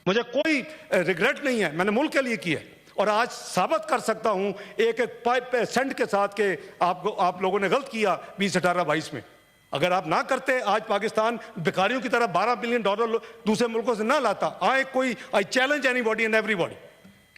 मुझे कोई रिग्रेट नहीं है, मैंने मुल्क के लिए किया और आज साबित कर सकता हूं एक एक सेंट के साथ के आप लोगों ने गलत किया 20, 18, 22 में। अगर आप ना करते आज पाकिस्तान भिखारियों की तरह $12 बिलियन दूसरे मुल्कों से ना लाता। I challenge anybody and everybody,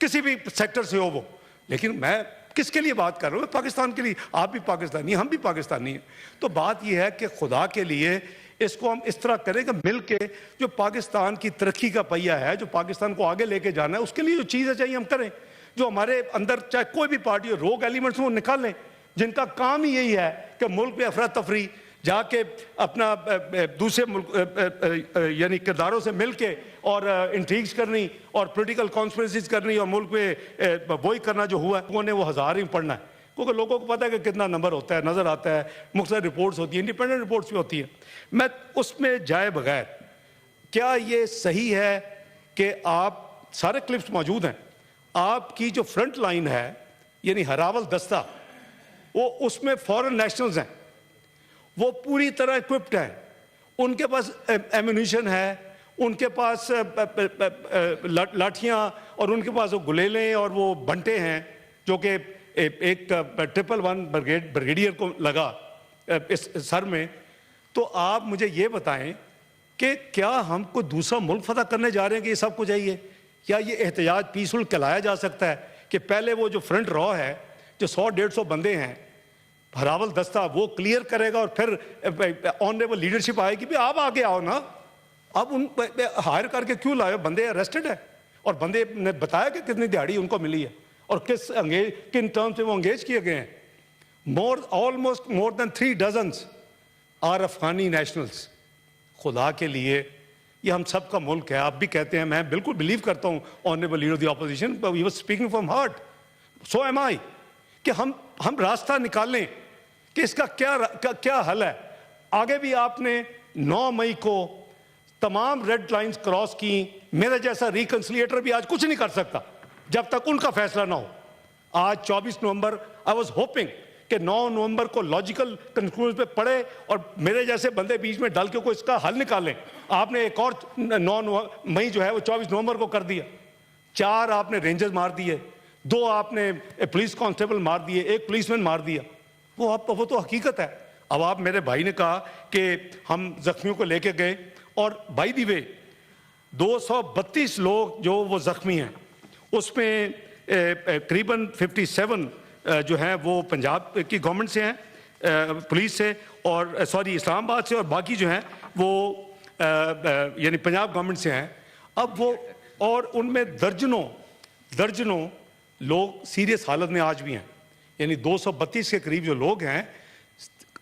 किसी भी सेक्टर से हो वो। लेकिन मैं किसके लिए बात कर रहा हूं? पाकिस्तान के लिए। आप भी पाकिस्तानी, हम भी पाकिस्तानी हैं। तो बात यह है कि खुदा के लिए इसको हम इस तरह करें कि मिल के जो पाकिस्तान की तरक्की का पहिया है, जो पाकिस्तान को आगे लेके जाना है, उसके लिए जो चीज़ें चाहिए हम करें। जो हमारे अंदर चाहे कोई भी पार्टी हो, रोग एलिमेंट्स वो निकाल लें, जिनका काम ही यही है कि मुल्क में अफरा तफरी जाके अपना दूसरे मुल्क यानी किरदारों से मिल के और इंट्रीग्स करनी और पॉलिटिकल कॉन्स्पिरेसीज करनी और मुल्क में वही करना जो हुआ है। लोगों ने वो 1000 ही पढ़ना है, क्योंकि लोगों को पता है कि कितना नंबर होता है, नज़र आता है, मुख्तलिफ रिपोर्ट्स होती है, इंडिपेंडेंट रिपोर्ट्स भी होती है। मैं उसमें जाए बगैर, क्या ये सही है कि आप सारे क्लिप्स मौजूद हैं, आपकी जो फ्रंट लाइन है यानी हरावल दस्ता, वो उसमें फॉरेन नेशनल्स हैं, वो पूरी तरह इक्विप्ड हैं, उनके पास एम्यूनिशन है, उनके पास लाठियाँ और उनके पास वो गुलेलें और वो बंटे हैं जो कि एक 111 ब्रिगेडियर को लगा इस सर में। तो आप मुझे ये बताएं कि क्या हम कोई दूसरा मुल्क फतह करने जा रहे हैं कि ये सब कुछ चाहिए? क्या ये एहतजाज पीसफुल कहलाया जा सकता है कि पहले वो जो फ्रंट रॉ है, जो 100-150 बंदे हैं, हरावल दस्ता, वो क्लियर करेगा और फिर ऑनरेबल लीडरशिप आएगी भी आप आगे आओ ना। अब उन हायर करके क्यों लाए? बंदे अरेस्टेड है और बंदे ने बताया कि कितनी दिहाड़ी उनको मिली है और किन टर्म से वो एंगेज किए गए हैं। Almost more than 3 dozens are Afghani nationals. खुदा के लिए ये हम सब का मुल्क है। आप भी कहते हैं, मैं बिल्कुल बिलीव करता हूँ honourable leader of the opposition, he was speaking from heart, so am I, कि हम रास्ता निकालें कि इसका क्या हल है। आगे भी आपने 9 मई को तमाम रेड लाइंस क्रॉस की। मेरे जैसा रिकंसिलिएटर भी आज कुछ नहीं कर सकता जब तक उनका फैसला ना हो। आज 24 नवंबर, आई वाज होपिंग कि 9 नवंबर को लॉजिकल कंक्लूजन पे पड़े और मेरे जैसे बंदे बीच में डाल के कोई इसका हल निकालें। आपने एक और 9 मई जो है वो 24 नवंबर को कर दिया। 4 आपने रेंजर्स मार दिए, 2 आपने पुलिस कांस्टेबल मार दिए, 1 पुलिसमैन मार दिया। वो तो हकीकत है। अब आप, मेरे भाई ने कहा कि हम जख्मियों को लेके गए और बाय द वे 232 लोग जो वो जख्मी हैं, उसमें करीबन 57 जो हैं वो पंजाब की गवर्नमेंट से हैं, पुलिस से, और सॉरी इस्लामाबाद से, और बाकी जो हैं वो यानी पंजाब गवर्नमेंट से हैं। अब वो, और उनमें दर्जनों लोग सीरियस हालत में आज भी हैं, यानी 232 के करीब जो लोग हैं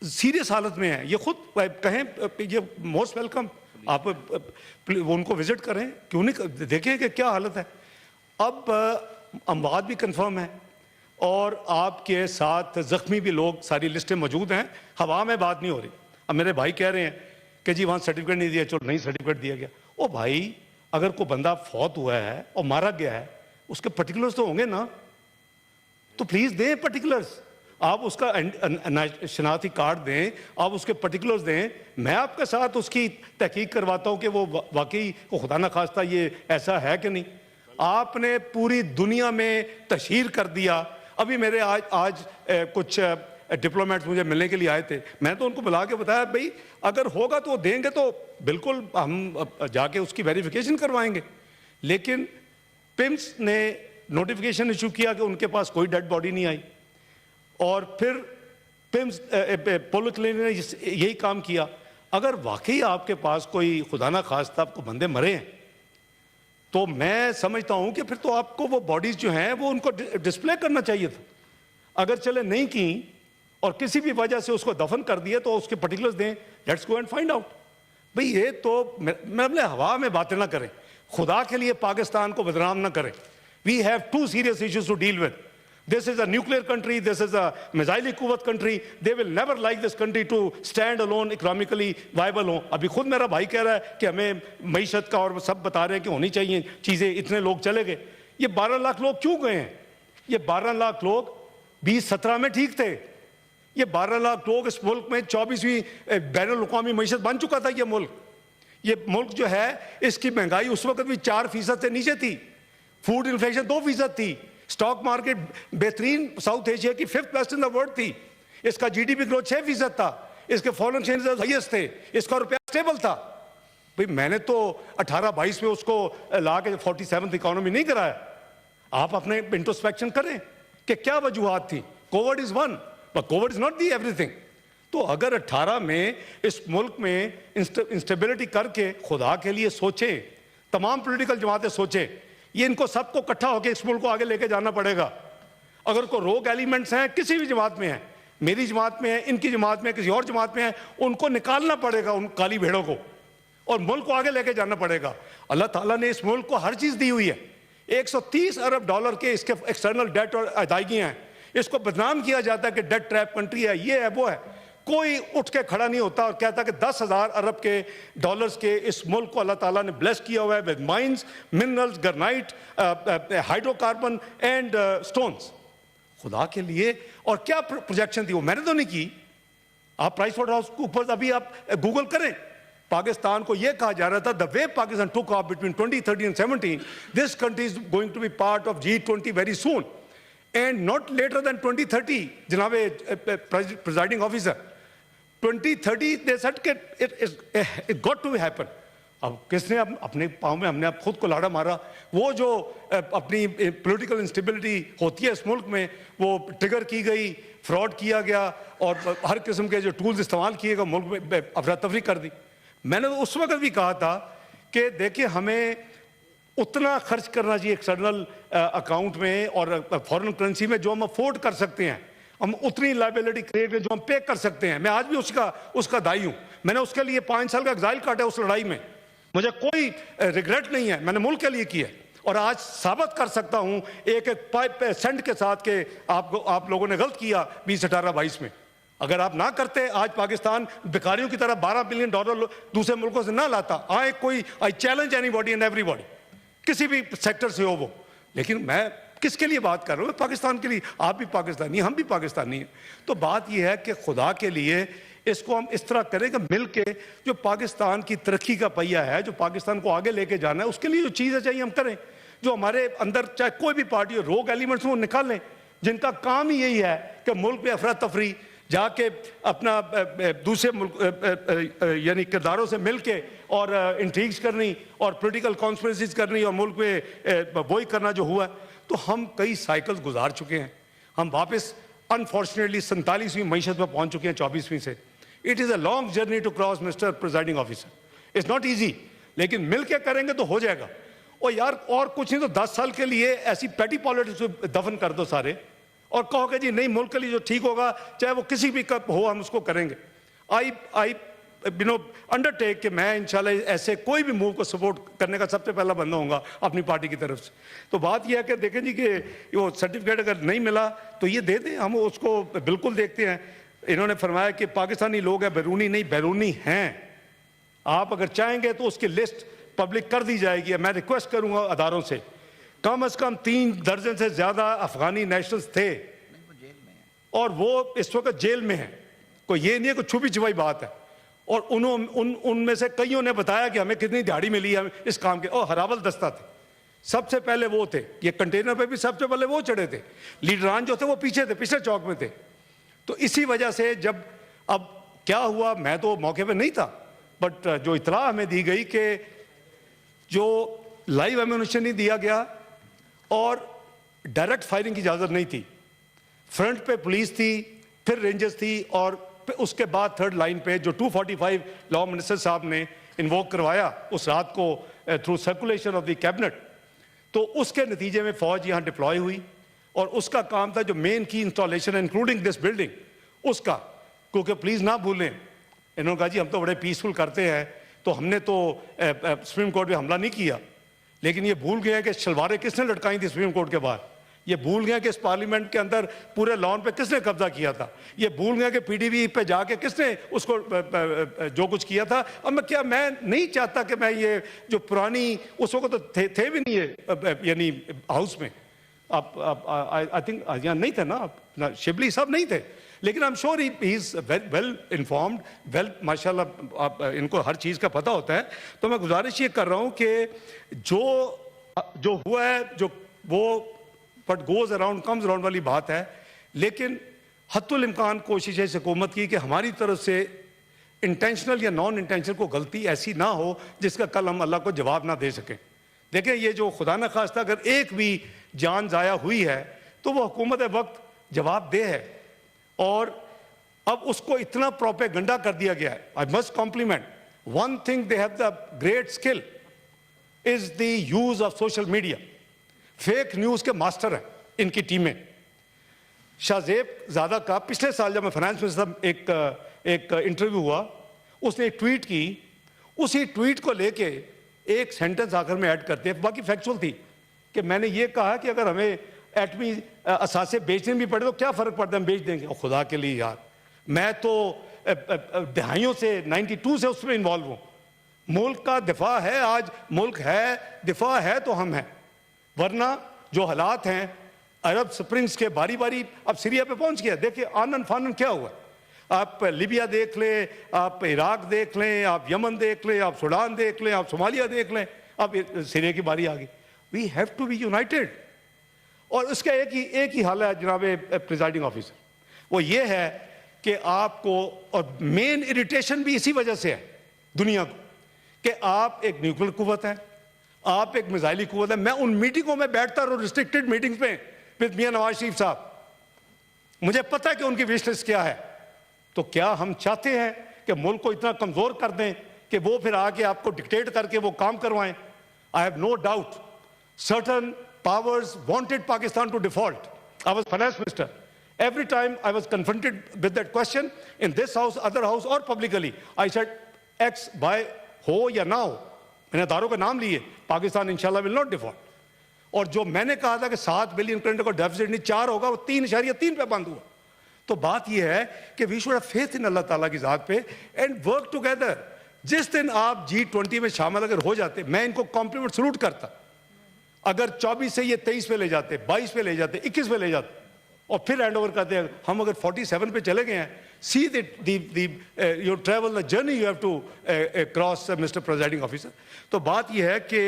सीरियस हालत में हैं। ये खुद कहें, ये मोस्ट वेलकम, आप उनको विजिट करें, क्यों नहीं, देखें कि क्या हालत है। अब अमवात भी कंफर्म है और आपके साथ जख्मी भी लोग, सारी लिस्टें मौजूद हैं। हवा में बात नहीं हो रही। अब मेरे भाई कह रहे हैं कि जी वहाँ सर्टिफिकेट नहीं दिया, चलो नहीं सर्टिफिकेट दिया गया। ओ भाई, अगर कोई बंदा फौत हुआ है और मारा गया है, उसके पर्टिकुलर्स तो होंगे ना, तो प्लीज दें पर्टिकुलर्स। आप उसका शनाख्ती कार्ड दें, आप उसके पर्टिकुलर्स दें, मैं आपके साथ उसकी तहकीक करवाता हूं कि वो वाकई को खुदा न खास्ता ये ऐसा है कि नहीं। आपने पूरी दुनिया में तशहीर कर दिया। अभी मेरे आज कुछ डिप्लोमेट्स मुझे मिलने के लिए आए थे, मैं तो उनको बुला के बताया भाई अगर होगा तो देंगे तो बिल्कुल हम जाके उसकी वेरिफिकेशन करवाएंगे। लेकिन पिम्स ने नोटिफिकेशन इशू किया कि उनके पास कोई डेड बॉडी नहीं आई, और फिर पिम्स पुलिस ने यही काम किया। अगर वाकई आपके पास कोई खुदा ना खास्ता आपको बंदे मरे हैं, तो मैं समझता हूं कि फिर तो आपको वो बॉडीज जो हैं वो उनको डिस्प्ले करना चाहिए था। अगर चले नहीं की और किसी भी वजह से उसको दफन कर दिए तो उसके पर्टिकुलर्स दें, let's go and find out. भाई ये तो मैं अपने हवा में बातें ना करें, खुदा के लिए पाकिस्तान को बदनाम ना करें। We have 2 serious issues to deal with. This is a nuclear country, this is a missile quwwat country. They will never like this country to stand alone, economically viable हो। अभी खुद मेरा भाई कह रहा है कि हमें मईशत का, और सब बता रहे हैं कि होनी चाहिए चीज़ें, इतने लोग चले गए। ये 12 लाख लोग क्यों गए हैं? ये 12 लाख लोग 2017 में ठीक थे। ये 12 लाख लोग इस मुल्क में 24वीं बैनुल अक़वामी मईशत बन चुका था ये मुल्क। ये मुल्क जो है इसकी महंगाई उस वक्त भी 4% से नीचे थी, फूड इन्फ्लेशन 2% थी, स्टॉक मार्केट बेहतरीन साउथ एशिया की 5th best in the world थी, इसका जीडीपी ग्रोथ 6% था, इसके फॉरेन एक्सचेंज हाईएस्ट थे, इसका रुपया स्टेबल था। भाई मैंने तो 18-22 में उसको ला के 47th इकोनॉमी नहीं कराया। आप अपने इंट्रोस्पेक्शन करें कि क्या वजूहात थी। Covid is one, but Covid is not the everything. तो अगर 18 में इस मुल्क में इंस्टेबिलिटी करके खुदा के लिए सोचें, तमाम पॉलिटिकल जमातें सोचें, ये इनको सबको इकट्ठा होकर इस मुल्क को आगे लेके जाना पड़ेगा। अगर कोई रोग एलिमेंट्स हैं किसी भी जमात में हैं, मेरी जमात में है, इनकी जमात में, किसी और जमात में है, उनको निकालना पड़ेगा, उन काली भेड़ों को, और मुल्क को आगे लेके जाना पड़ेगा। अल्लाह ताला ने इस मुल्क को हर चीज दी हुई है। 130 अरब डॉलर के इसके एक्सटर्नल डेट और अदायगियां हैं। इसको बदनाम किया जाता है कि डेट ट्रैप कंट्री है, ये है, वो है। कोई उठ के खड़ा नहीं होता और कहता कि 10,000 अरब के डॉलर्स के इस मुल्क को अल्लाह ताला ने ब्लेस किया हुआ है with mines, minerals, granite, hydrocarbon and stones. खुदा के लिए और क्या प्रोजेक्शन थी वो मैंने तो नहीं की। आप प्राइस वाटर हाउस के ऊपर अभी आप गूगल करें, पाकिस्तान को यह कहा जा रहा था the way Pakistan took off between 2013 and 17, this country is going to be part of G20 very soon and not later than 2030। जनाब प्रिजाइडिंग ऑफिसर, 2030 दे सेड कि इट गॉट टू हैपन। अब किसने अपने पाँव में हमने खुद को लाड़ा मारा। वो जो अपनी पॉलिटिकल इंस्टेबिलिटी होती है इस मुल्क में, वो ट्रिगर की गई, फ्रॉड किया गया और हर किस्म के जो टूल्स इस्तेमाल किए गए, मुल्क में अफरा तफरी कर दी। मैंने तो उस वक्त भी कहा था कि देखिए हमें उतना खर्च करना चाहिए एक्सटर्नल अकाउंट में और फॉरेन करेंसी में जो हम अफोर्ड कर सकते हैं, हम उतनी लाइबिलिटी क्रिएट जो हम पे कर सकते हैं। मैं आज भी उसका दाई हूं। मैंने उसके लिए 5 साल का एग्जाइल काटा उस लड़ाई में, मुझे कोई रिग्रेट नहीं है, मैंने मुल्क के लिए किया और आज साबित कर सकता हूं एक सेंट के साथ कि आप लोगों ने गलत किया 20, 18, 22 में। अगर आप ना करते आज पाकिस्तान भिखारियों की तरह $12 बिलियन दूसरे मुल्कों से ना लाता। I challenge anybody and everybody, किसी भी सेक्टर से हो वो। लेकिन मैं किसके लिए बात कर रहा हूं? पाकिस्तान के लिए। आप भी पाकिस्तानी, हम भी पाकिस्तानी हैं। तो बात यह है कि खुदा के लिए इसको हम इस तरह करें कि मिल के जो पाकिस्तान की तरक्की का पहिया है, जो पाकिस्तान को आगे लेके जाना है, उसके लिए जो चीज़ें चाहिए हम करें। जो हमारे अंदर चाहे कोई भी पार्टी हो, रोग एलिमेंट्स वो निकालें जिनका काम ही यही है कि मुल्क में अफरा तफरी जाके अपना दूसरे मुल्क यानी किरदारों से मिलके और इंट्रीग्स करनी और पॉलिटिकल कॉन्स्पिरेसीज करनी और मुल्क में वही करना जो हुआ। तो हम कई साइकिल्स गुजार चुके हैं। हम वापस अनफॉर्चुनेटली 47वीं मईशत में पहुंच चुके हैं 24वीं से। It is a long journey to cross mister presiding officer, it's not easy, लेकिन मिल के करेंगे तो हो जाएगा। और यार और कुछ नहीं तो 10 साल के लिए ऐसी पेटी पॉलिटिक्स को दफन कर दो सारे और कहो कि जी नहीं, मुल्क के लिए जो ठीक होगा चाहे वो किसी भी कप हो हम उसको करेंगे। आई अंडरटेक कि मैं इंशाल्लाह ऐसे कोई भी मूव को सपोर्ट करने का सबसे पहला बंदा होऊंगा अपनी पार्टी की तरफ से। तो बात यह है कि देखें जी कि वो सर्टिफिकेट अगर नहीं मिला तो ये दे दें, हम उसको बिल्कुल देखते हैं। इन्होंने फरमाया कि पाकिस्तानी लोग हैं, बैरूनी नहीं, बैरूनी हैं। आप अगर चाहेंगे तो उसकी लिस्ट पब्लिक कर दी जाएगी। मैं रिक्वेस्ट करूंगा अदारों से, कम से कम 3 दर्जन से ज्यादा अफगानी नेशनल्स थे और वो इस वक्त जेल में हैं। कोई ये नहीं है कोई छुपी छुपाई बात है। और उनमें से कईयों ने बताया कि हमें कितनी दिहाड़ी मिली है इस काम के। और हरावल दस्ता थे, सबसे पहले वो थे। ये कंटेनर पे भी सबसे पहले वो चढ़े थे। लीडरान जो थे वो पीछे थे, पिछले चौक में थे। तो इसी वजह से जब अब क्या हुआ, मैं तो मौके पे नहीं था, बट जो इतला हमें दी गई कि जो लाइव एम्यूनिशन नहीं दिया गया और डायरेक्ट फायरिंग की इजाजत नहीं थी। फ्रंट पे पुलिस थी, फिर रेंजर्स थी और उसके बाद थर्ड लाइन पे जो 245 लॉ मिनिस्टर साहब ने इन्वोक करवाया उस रात को through circulation of the cabinet. तो उसके नतीजे में फौज यहां डिप्लॉय हुई और उसका काम था जो मेन की इंस्टॉलेशन इंक्लूडिंग दिस बिल्डिंग उसका। क्योंकि प्लीज ना भूलें, इन्होंने कहा जी हम तो बड़े पीसफुल करते हैं, तो हमने तो सुप्रीम कोर्ट पे हमला नहीं किया। लेकिन ये भूल गए कि शलवारें किसने लटकाई थी सुप्रीम कोर्ट के बाहर। ये भूल गए कि इस पार्लियामेंट के अंदर पूरे लॉन पे किसने कब्जा किया था। ये भूल गए कि पीडीवी पे जाके किसने उसको जो कुछ किया था। अब मैं नहीं चाहता कि मैं ये जो पुरानी उस वक्त तो थे भी नहीं है यानी हाउस में। आप आई थिंक यहाँ नहीं थे ना, शिबली साहब नहीं थे, लेकिन I am sure he is well informed, well माशाल्लाह आप इनको हर चीज़ का पता होता है। तो मैं गुजारिश ये कर रहा हूँ कि जो हुआ है, जो वो what goes around comes around वाली बात है, लेकिन हत्तुल इम्कान कोशिश है इस हुकूमत की कि हमारी तरफ से इंटेंशनल या नॉन इंटेंशनल को गलती ऐसी ना हो जिसका कल हम अल्लाह को जवाब ना दे सकें। देखें, ये जो खुदा न खास्ता अगर एक भी जान ज़ाया हुई है तो वो हुकूमत वक्त जवाबदेह है, और अब उसको इतना प्रोपेगेंडा कर दिया गया है। I must compliment one thing, they have the great skill is the use of social media. Fake news के मास्टर हैं इनकी टीमें। शाहजेब ज़ादा का पिछले साल जब मैं फाइनेंस मिनिस्टर एक इंटरव्यू हुआ, उसने एक ट्वीट की, उसी ट्वीट को लेके एक सेंटेंस आखिर में ऐड करते हैं, बाकी फैक्चुअल थी, कि मैंने ये कहा कि अगर हमें एटमी असासे बेचने भी पड़े तो क्या फ़र्क पड़ता है, हम बेच देंगे। और खुदा के लिए यार, मैं तो दहाइयों से 92 से उसमें इन्वॉल्व हूँ। मुल्क का दिफा है, आज मुल्क है, दिफा है तो हम हैं, वरना जो हालात हैं अरब स्प्रिंग्स के बारी बारी अब सीरिया पे पहुंच गया। देखिए आनन फानन क्या हुआ, आप लिबिया देख लें, आप इराक देख लें, आप यमन देख लें, आप सूडान देख लें, आप सोमालिया देख लें, अब सीरिया की बारी आ गई। We have to be united. और उसका एक ही हाल है जनाब प्रिजाइडिंग ऑफिसर, वो ये है कि आपको, और मेन इरिटेशन भी इसी वजह से है दुनिया को, कि आप एक न्यूक्लियर कुव्वत है, आप एक मिसाइली कुव्वत है। मैं उन मीटिंगों में बैठता रहा, रिस्ट्रिक्टेड मीटिंग्स में विद मियां नवाज शरीफ साहब, मुझे पता है कि उनकी विश लिस्ट क्या है। तो क्या हम चाहते हैं कि मुल्क को इतना कमजोर कर दें कि वो फिर आके आपको डिक्टेट करके वो काम करवाएं? I have no doubt certain powers wanted Pakistan to default. I was finance minister. Every time I was confronted with that question in this house, other house or publicly, I said X by हो या ना हो, मैंने अदारों का नाम लिए, पाकिस्तान इंशाल्लाह will not default। और जो मैंने कहा था कि 7 बिलियन करंट का डेफिसिट नहीं 4 होगा, वो 3.3 पे बंद हुआ। तो बात यह है कि we should have faith in Allah ताला की ज़ात पे एंड वर्क टुगेदर। जिस दिन आप G20 में शामिल अगर हो जाते, मैं इनको कॉम्प्लीमेंट सलूट करता। अगर 24 से ये 23 पे ले जाते, 22 पे ले जाते, 21 पे ले जाते, और फिर हैंड ओवर करते हैं। हम अगर 47 पे चले गए हैं, see your travel the journey you have to cross mister presiding officer. तो बात यह है कि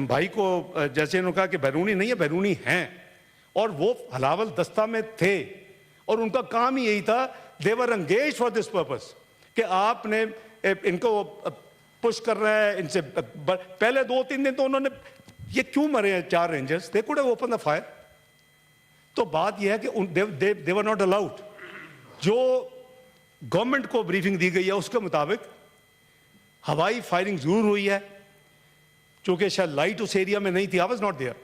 भाई को जैसे इन्होंने कहा कि बैरूनी नहीं है, बैरूनी हैं, और वो हलावल दस्ता में थे, और उनका काम ही यही था, दे वर एंगेज फॉर दिस पर्पस, कि आपने इनको पुश कर रहा है। इनसे पहले 2-3 दिन तो उन्होंने, ये क्यों मरे हैं 4 rangers, they could have open the fire. तो बात यह है कि दे वर नॉट अलाउड। जो गवर्नमेंट को ब्रीफिंग दी गई है उसके मुताबिक हवाई फायरिंग जरूर हुई है, चूंकि शायद लाइट उस एरिया में नहीं थी, आई वाज नॉट देयर,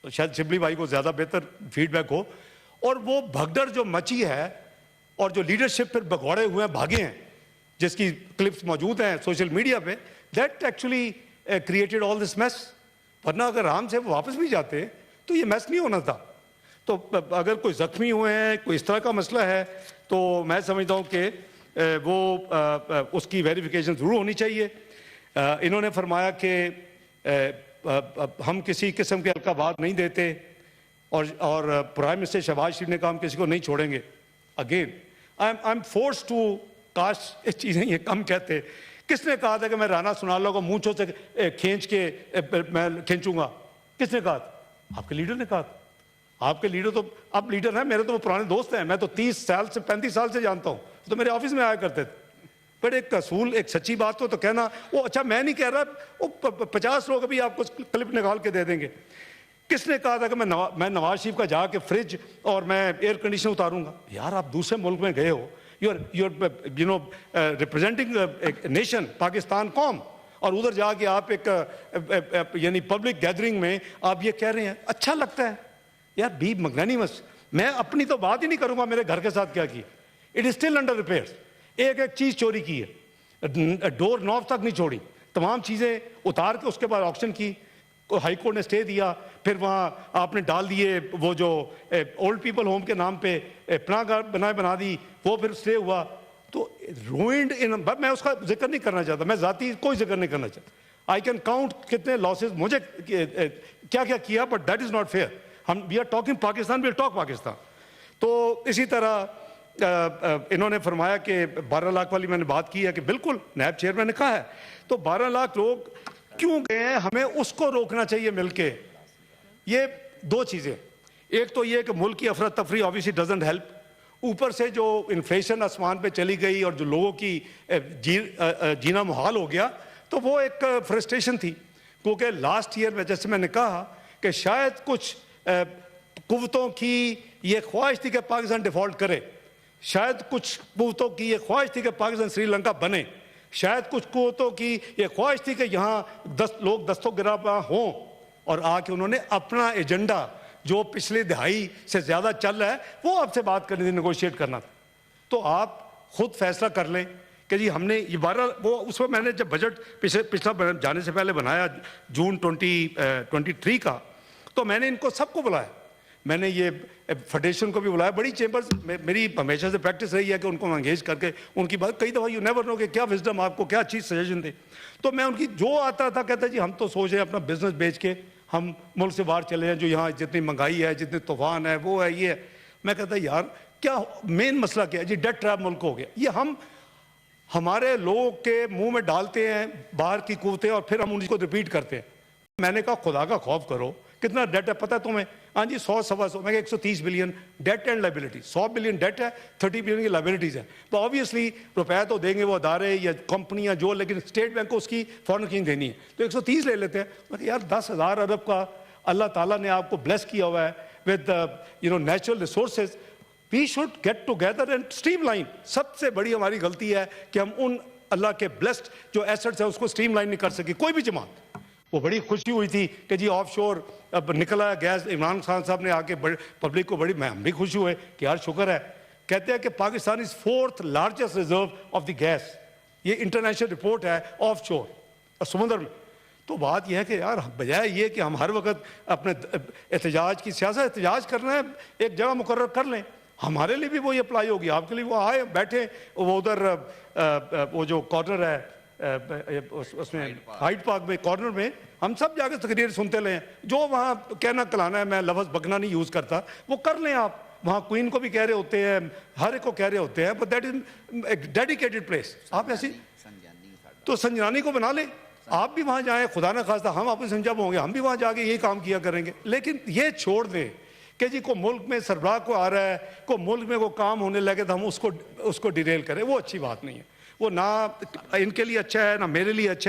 तो शायद शिबली भाई को ज्यादा बेहतर फीडबैक हो। और वो भगदड़ जो मची है और जो लीडरशिप फिर भगौड़े हुए हैं, भागे हैं, जिसकी क्लिप्स मौजूद हैं सोशल मीडिया पे, that actually created all this mess. वरना अगर आराम से वो वापस भी जाते तो ये मैस नहीं होना था। तो अगर कोई जख्मी हुए हैं, कोई इस तरह का मसला है, तो मैं समझता हूँ कि वो उसकी वेरिफिकेशन ज़रूर होनी चाहिए। इन्होंने फरमाया कि हम किसी किस्म के अलकाबात नहीं देते, और प्राइम मिनिस्टर शहबाज शरीफ ने कहा हम किसी को नहीं छोड़ेंगे। Again I am force to cast, इस चीज़ें ये कम कहते। किसने कहा था कि मैं राना सुनाला को मूंछों से खींच के मैं खींचूंगा? किसने कहा था? आपके लीडर ने कहा था। आपके लीडर तो अब लीडर हैं, मेरे तो वो पुराने दोस्त हैं, मैं तो 30 साल से 35 साल से जानता हूँ, तो मेरे ऑफिस में आया करते थे। पर एक असूल, एक सच्ची बात हो तो कहना, वो अच्छा मैं नहीं कह रहा, वो 50 लोग अभी आपको क्लिप निकाल के दे देंगे। किसने कहा था कि मैं नवाज शरीफ का जाके फ्रिज और मैं एयर कंडीशनर उतारूंगा? यार आप दूसरे मुल्क में गए हो, you know representing nation Pakistan कौम, और उधर जाके आप एक यानी पब्लिक गैदरिंग में आप ये कह रहे हैं। अच्छा लगता है यार, बी मैग्नानिमस। मैं अपनी तो बात ही नहीं करूंगा मेरे घर के साथ क्या की, it is still under repairs. एक एक चीज चोरी की है, डोर नॉब तक नहीं छोड़ी, तमाम चीजें उतार के उसके बाद ऑक्शन की, हाई कोर्ट ने स्टे दिया, फिर वहाँ आपने डाल दिए वो जो ओल्ड पीपल होम के नाम पे पनाह बना दी, वो फिर स्टे हुआ। तो रूइंड इन, मैं उसका जिक्र नहीं करना चाहता, मैं जाती कोई जिक्र नहीं करना चाहता। आई कैन काउंट कितने लॉसेस मुझे क्या क्या किया, but that is not fair. हम we are talking Pakistan, we talk Pakistan. तो इसी तरह इन्होंने फरमाया कि 12 लाख वाली मैंने बात की है कि बिल्कुल नायब चेयरमैन ने कहा है. तो 12 लाख लोग क्यों गए हैं, हमें उसको रोकना चाहिए मिलके. ये दो चीजें, एक तो ये कि मुल्क की अफरा तफरी ऑब्वियसली डजंट हेल्प. ऊपर से जो इन्फ्लेशन आसमान पे चली गई और जो लोगों की जीना मुहाल हो गया, तो वो एक फ्रस्ट्रेशन थी. क्योंकि लास्ट ईयर में जैसे मैंने कहा कि शायद कुछ कुव्वतों की ये ख्वाहिश थी कि पाकिस्तान डिफॉल्ट करे, शायद कुछ कुव्वतों की ये ख्वाहिश थी कि पाकिस्तान श्रीलंका बने, शायद कुछ कुव्वतों की ये ख्वाहिश थी कि यहाँ 10 लोग दस्तों गिरफ्तार हों, और आके उन्होंने अपना एजेंडा जो पिछले दिहाई से ज्यादा चल रहा है वो आपसे बात करनी थी, नेगोशिएट करना था. तो आप खुद फैसला कर लें कि जी हमने ये 12 वो उसमें मैंने जब बजट पिछला जाने से पहले बनाया जून 2023 का, तो मैंने इनको सबको बुलाया. मैंने ये फेडरेशन को भी बुलाया. बड़ी चेंबर्स मेरी हमेशा से प्रैक्टिस रही है कि उनको एंगेज करके उनकी बात, कई दफ़ा यू नेवर नो कि क्या विजडम आपको क्या चीज़ सजेशन दे. तो मैं उनकी जो आता था कहता जी हम तो सोच रहे हैं अपना बिजनेस बेच के हम मुल्क से बाहर चले हैं, जो यहाँ जितनी महंगाई है, जितने तूफान है, वो है, ये है. मैं कहता यार क्या मेन मसला क्या है जी, डेट ट्रैप मुल्क हो गया. ये हम हमारे लोगों के मुंह में डालते हैं बाहर की कुव्वतें और फिर हम उनको रिपीट करते हैं. मैंने कहा खुदा का खौफ करो, कितना डेट है पता है तुम्हें? हाँ जी 100-125, मैं 130 billion debt and liability. 100 billion debt है, 30 बिलियन की लाइबिलिटीज है. तो ऑब्वियसली रुपया तो देंगे वो अदारे या कंपनियां जो, लेकिन स्टेट बैंक को उसकी फॉरेन एक्सचेंज देनी है, तो 130 ले लेते हैं. मैं यार 10,000 अरब का अल्लाह ताला ने आपको ब्लेस किया हुआ है with natural resources. We should get together and streamline. सबसे बड़ी हमारी गलती है कि हम उन अल्लाह के ब्लेस्ड जो एसेट्स है उसको स्ट्रीमलाइन नहीं कर सके कोई भी जमात. वो बड़ी खुशी हुई थी कि जी ऑफशोर अब निकला गैस. इमरान खान साहब ने आके पब्लिक को बड़ी, मैं हम भी खुशी हुए कि यार शुक्र है. कहते हैं कि Pakistan is 4th largest reserve of the gas. ये इंटरनेशनल रिपोर्ट है ऑफशोर और समुद्र में. तो बात यह है कि यार बजाय ये कि हम हर वक्त अपने एहतजाज की सियासत, एहतजाज करना है एक जगह मुकर्रर कर लें. हमारे लिए भी वही अप्लाई होगी, आपके लिए वो आए बैठे वो उधर वो जो कॉर्नर है उसमें हाइड पार्क में कॉर्नर में हम सब जाके तकरीर सुनते लें. जो वहाँ कहना कलाना है, मैं लफ्ज़ बकना नहीं यूज़ करता, वो कर लें आप. वहाँ क्वीन को भी कह रहे होते हैं, हर एक को कह रहे होते हैं, बट दैट इज एक डेडिकेटेड प्लेस. आप ऐसी तो संजनानी को बना लें, आप भी वहाँ जाएं. खुदा न खास्ता हम आपस में जब होंगे हम भी वहाँ जाके यही काम किया करेंगे. लेकिन ये छोड़ दें कि जी को मुल्क में सरबराह को आ रहा है, को मुल्क में वो काम होने लगे तो हम उसको डिरेल करें. वो अच्छी बात नहीं है. वो ना इनके लिए अच्छा है ना मेरे लिए अच्छा है.